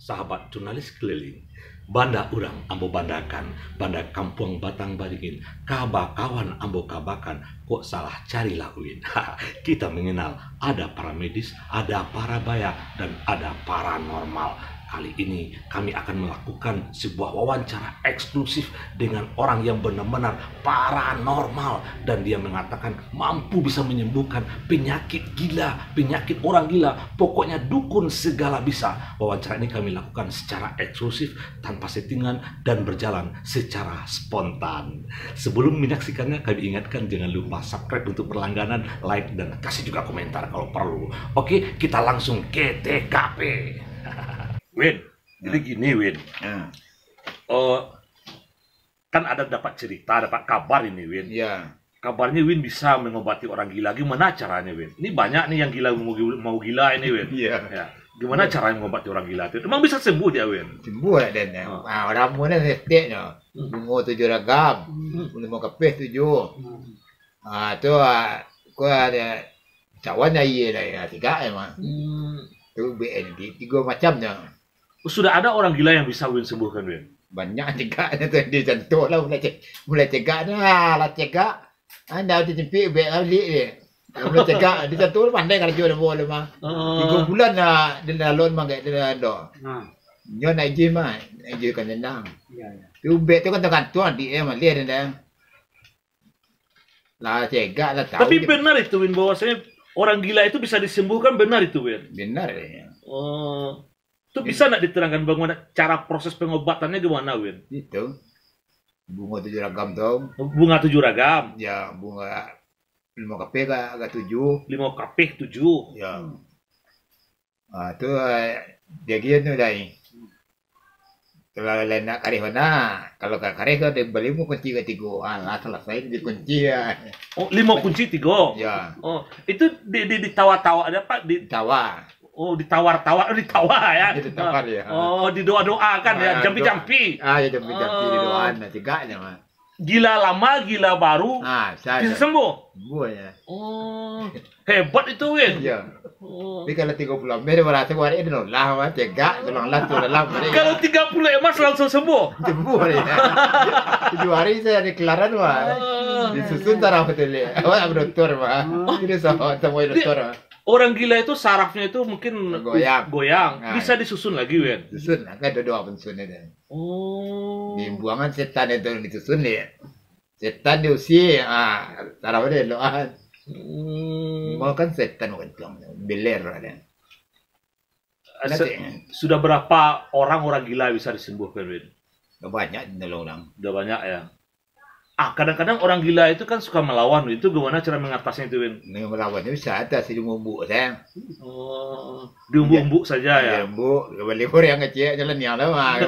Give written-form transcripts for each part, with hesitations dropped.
sahabat jurnalis keliling. Banda urang ambo bandakan, banda kampung Batang Baringin, kaba kawan ambo kabakan, kok salah cari lakuin. Kita mengenal ada para medis, ada para baya, dan ada paranormal. Kali ini kami akan melakukan sebuah wawancara eksklusif dengan orang yang benar-benar paranormal. Dan dia mengatakan mampu bisa menyembuhkan penyakit gila, penyakit orang gila. Pokoknya dukun segala bisa. Wawancara ini kami lakukan secara eksklusif, tanpa settingan, dan berjalan secara spontan. Sebelum menyaksikannya, kami ingatkan jangan lupa subscribe untuk berlangganan, like, dan kasih juga komentar kalau perlu. Oke, kita langsung ke TKP. Win, jadi gini Win, kan ada dapat cerita, dapat kabar ini Win. Ya. Kabarnya Win bisa mengobati orang gila. Gimana caranya Win? Ini banyak nih yang gila mau gila ini Win. Iya. Ya. Gimana caranya mengobati orang gila itu? Emang bisa sembuh dia Win? Sembuh lah dan orang mana setek no. Bungo 7 ragam, bungo kapeh 7. Tu ko ada cawan aye lah ya 3 emang. Tu BN 3 macamnya. Sudah ada orang gila yang bisa Win sembuhkan Win? Banyak cegak tu dia jantung lah mulai cegak dah lah cegak. Anda tu tempi BL dia. Mulai cegak dia jantung pandai kalau jual boleh mah. 3 bulan lah dia lalu mah dia ada. Nyo nak je mah, je kan nang. Ya ya. Tu bet tu kan tuan dia mah lihat dia. Lah cegak lah tahu. Tapi benar itu Win bahwasanya orang gila itu bisa disembuhkan, benar itu Win? Benar ya. Itu bisa nak diterangkan bagaimana cara proses pengobatannya gimana Win? Itu bunga 7 ragam tu. Bunga 7 ragam. Ya bunga 5 kapeh agak 7. 5 kapeh 7. Ya. Tu dia gitu dah. Kalau nak karih mana? Kalau karih kau dia beli mu kunci ketiga. Lah selesai dikunci ya. Oh, 5 kunci 3. Ya. Oh, itu ditawar-tawar ada Pak? Ditawar. Oh, ditawar-tawar, ditawar ya. Ditawar ya. Oh, didoa-doa kan ya, jampi-jampi. Ya jampi-jampi di doaan cegaknya mah. Gila lama, gila baru. Bisa sembuh. Sembuh ya. Oh, hebat itu Win. Ya. Tapi kalau 30 mer merasa kuat itu lah mah cegak tulang lah tu dalam. Kalau 30 emas langsung sembuh. Sembuh ya. 7 hari saya deklaran mah. Disusun taraf betul ya. Awak dokter mah. Ini sama temui dokter mah. Orang gila itu sarafnya itu mungkin goyang. Bisa disusun lagi Win. Susun kan ada doa pensun itu. Oh. Di buangan setan itu disusun ya. Setan diusir, sarafnya doa. Mau kan setan kan beler ada. Sudah berapa orang gila bisa disembuhkan Win? Banyak orang. Udah banyak ya. Kadang-kadang orang gila itu kan suka melawan. Itu gimana cara mengatasinya itu Win? Melawan itu bisa ada si diumbuk saya. Oh, diumbuk saja ya. Diumbuk, balik orang yang kecil jalan yang lama.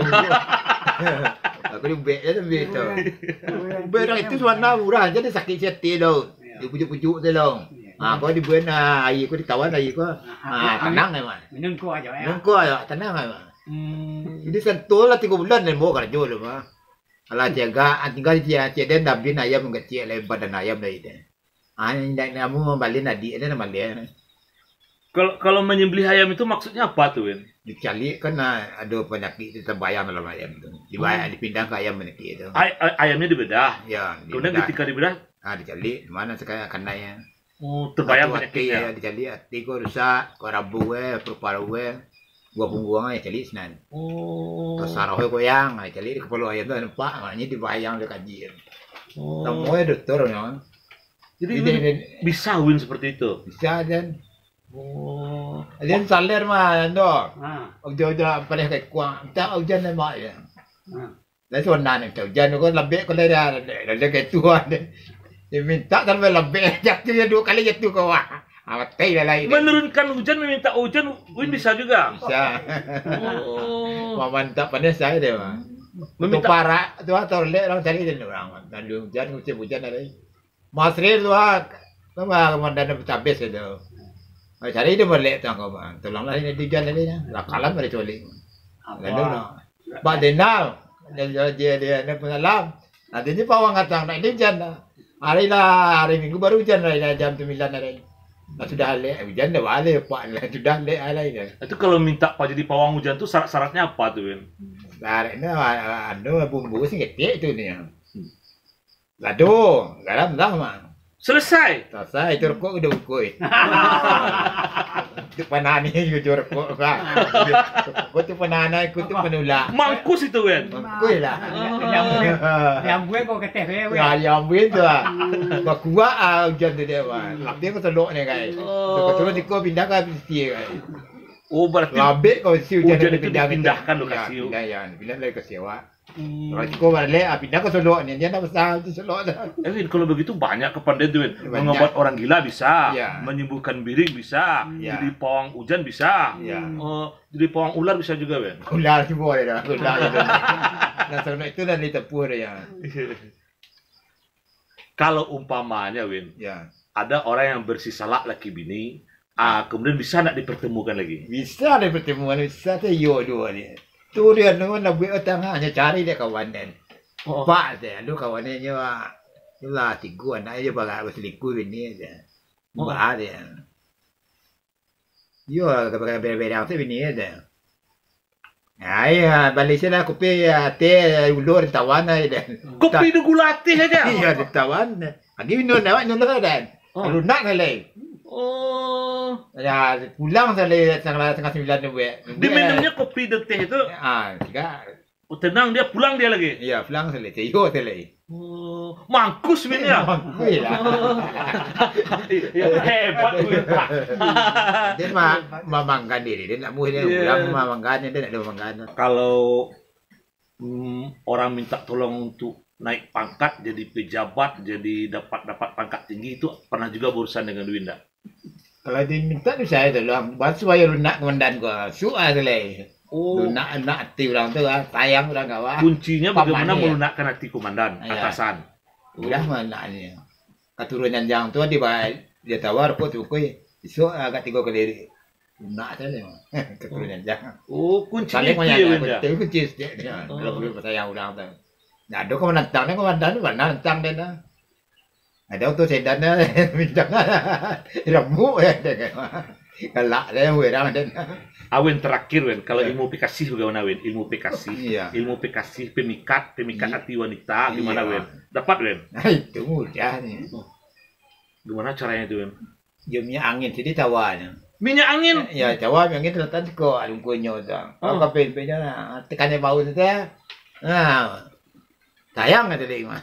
Aku diumbuk aja begitu. Berang itu warna murah jadi sakit hati dong. Dipujuk-pujuk tu dong. Kau dibuat air kau ditawan air kau. Tenang memang. Nengko aja ya. Nengko aja tenang memang. Jadi sentuh lah 3 bulan dan mau kerja lu mah. Kalau jaga, tinggal dia dan dabin ayam mengecil lebar badan ayam dah itu. Ini kamu membalik nadi ini nama dia. Kalau menyembelih ayam itu maksudnya apa tuh Win? Dicari kan ada penyakit itu terbayang dalam ayam itu. Dibayar dipindah ke ayam penyakit itu. Ayamnya dibedah. Ya. Kemudian ketika dibedah, dicari mana sekarang kananya. Oh, terbayang penyakitnya. Dicari hati kau rusak, kau rabu perparu gua punggung aja cari senan. Oh. Sarah goyang, cari di kepala ayam tu nampak, ini dibayang dia kaji. Semua dokter memang. Jadi bisa Win seperti itu. Bisa dan. Oh. Alian saler mah ando. Udah pada kayak kuang, tak hujan mak ya. Lalu sonan itu hujan kau lebih kau dah kayak tuan. Dia minta sampai lebih jatuhnya 2 kali jatuh kau. Awatai lah lain. Menurunkan hujan, meminta hujan, Win bisa juga. Bisa. Oh. Mantap pada saya dia mah. Meminta para tu atau lek orang cari dia orang. Dan hujan musim hujan ada. Masri tu nama komandan bertabis itu. Cari dia berlek tu kau bang. Tolonglah ini hujan tadi nya. Lah kalam ada coli. Lalu no. Pak Denal dia ni pengalam. Nanti ni pawang katang nak hujan dah. Hari Minggu baru hujan lah jam 9 hari. Nah, sudah le hujan dah balik pak lah sudah le alai dah. Itu kalau minta Pak jadi pawang hujan tuh syarat-syaratnya apa tuh, Win? Syaratnya anu bumbu sih gede itu nih. Lado, garam dah mah. Selesai. Selesai itu rokok udah ukui. Itu panani itu rokok kan. Rokok itu panana ikut itu penula. Mangkus itu, Win. Ukui lah. Yang gue kok keteh we. Ya yang itu ah. Bakua hujan tu dia mah. Lap dia ko telok ni guys. Betul di ko pindah ke mesti guys. Oh, berarti Labik kau si hujan hujan itu itu dipindahkan lokasi. Pindah ya, pindah lagi ke sewa. Kalau kau balik, pindah ke Solo ni, dia nak besar di Solo dah. Win, kalau begitu banyak kepandaian tuh, Win. Banyak. Mengobat orang gila bisa, Ya. menyembuhkan biring bisa, Ya. jadi pawang hujan bisa, Ya. jadi pawang ular bisa juga, Win. Ular si boleh dah, ular itu. Nah, Solo itu dah ditepur ya. Kalau umpamanya, Win, Ya. ada orang yang bersisa laki bini, kemudian bisa nak dipertemukan lagi. Bisa ada pertemuan, bisa tu yo dua ni. Tu dia nu nak buat tengahnya cari dia kawan dan. Pak dia, lu kawan dia wah. Itulah tiga anak dia bagai berselingkuh ini aja. Mbak dia. Yo, kepada beda-beda tu ini aja. Ya, balik sana kopi teh ulur tawan aja. Kopi de gula teh aja. Iya, tawan. Lagi minum nak dan. Kalau nak lagi. Oh, Ya, pulang saya tengah 9 tu buat. diminumnya kopi de teh itu, Tiga. tenang dia pulang dia lagi. Iya, pulang saya yo saya. Oh, mangkus, Win ya. Kuih lah. Ya, hebat, Win. Dia memangkan diri, dia nak muih dia pulang memangkan dia nak memangkan. Kalau orang minta tolong untuk naik pangkat jadi pejabat, jadi dapat pangkat tinggi itu pernah juga berurusan dengan Winda. Kalau dia minta tu saya tolong, batu saya lunak komandan gua. Suah saya. Oh, Lunak hati orang tu sayang orang kawan. kuncinya bagaimana Pamani, ya? melunakkan hati komandan, Ya. atasan. Udah mana ni. Keturunan yang tu dia tawar kok tu kuih. Esok agak 3 kali lunak saja. Keturunan yang. Oh, kuncinya Saling itu ya, menyayang, Winda. betul kunci dia. Kalau perlu sayang orang tu. Nah, ada kau menantang ni, kau menantang ni, mana nantang dia dah. Ada tu sedan dah, bintang remuk ya dia. Galak dia, orang dia. Awin terakhir, Win, kalau Ya. ilmu pikasih bagaimana, Win? Ilmu pikasih, Iya. ilmu pikasih pemikat Iya. hati wanita, gimana, Iya. Win? Dapat, Win? Nah, itu mudah ni. Gimana caranya itu, Win? Dia punya angin jadi tawarnya. Minyak angin. Ya, tawar yang kita letak ko alung kunyo dah. Oh. Kau kapen punya tekannya bau saja. Nah, sayang ada lagi mah.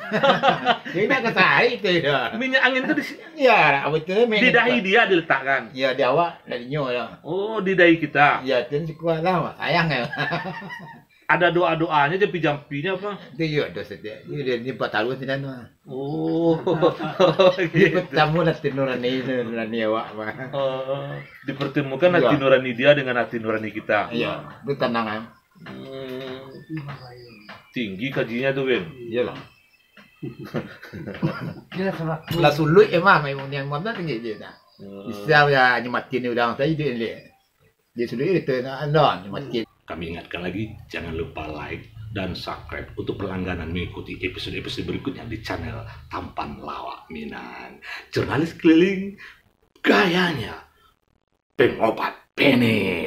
Dia nak kesai itu ya. Minyak angin itu Ya, apa itu di dahi dia diletakkan. Ya, dia awak dari nyo lah. Oh, di dahi kita. Ya, tu sekuat lah, sayang ya. Ada doa-doanya, jampi-jampinya apa? Itu ya, dosa dia. Dia ni 4 tahun tidak mah. Oh, Dia gitu. ketemu lah nurani awak mah. Dipertemukan Iya. hati nurani dia dengan hati nurani kita. Ya, itu tenang ah. Tinggi kajinya tuh, Win. Iyalah. Jelas sebab. Lah sulut emang memang yang mana tinggi dia dah. Bisa ya nyematin orang saya dia ni. Dia sulut itu anda nyematin. Kami ingatkan lagi, jangan lupa like dan subscribe untuk berlangganan mengikuti episode-episode berikutnya di channel Tampan Lawak Minang. Jurnalis keliling, gayanya pengobat pening.